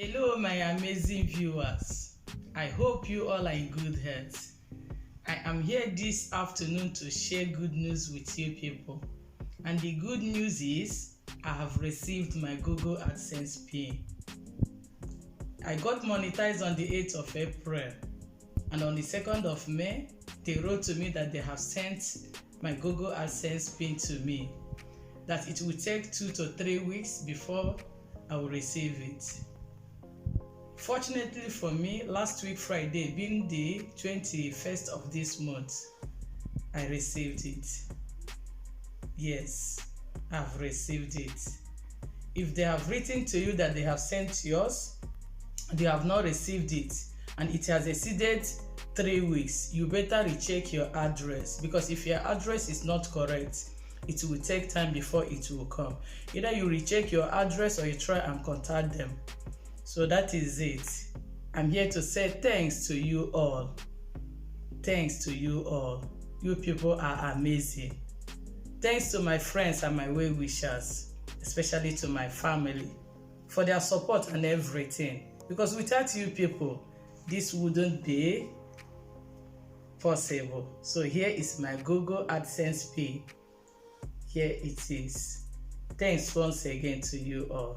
Hello my amazing viewers, I hope you all are in good health. I am here this afternoon to share good news with you people, and the good news is I have received my Google Adsense pin. I got monetized on the 8th of April, and on the 2nd of May they wrote to me that they have sent my Google Adsense pin to me, that it will take 2 to 3 weeks before I will receive it. Fortunately for me, last week Friday, being the 21st of this month, I received it. Yes, I've received it. If they have written to you that they have sent yours, they have not received it, and it has exceeded 3 weeks, you better recheck your address, because if your address is not correct, it will take time before it will come. Either you recheck your address or you try and contact them. So that is it. I'm here to say thanks to you all. Thanks to you all. You people are amazing. Thanks to my friends and my well-wishers, especially to my family, for their support and everything. Because without you people, this wouldn't be possible. So here is my Google Adsense pin. Here it is. Thanks once again to you all.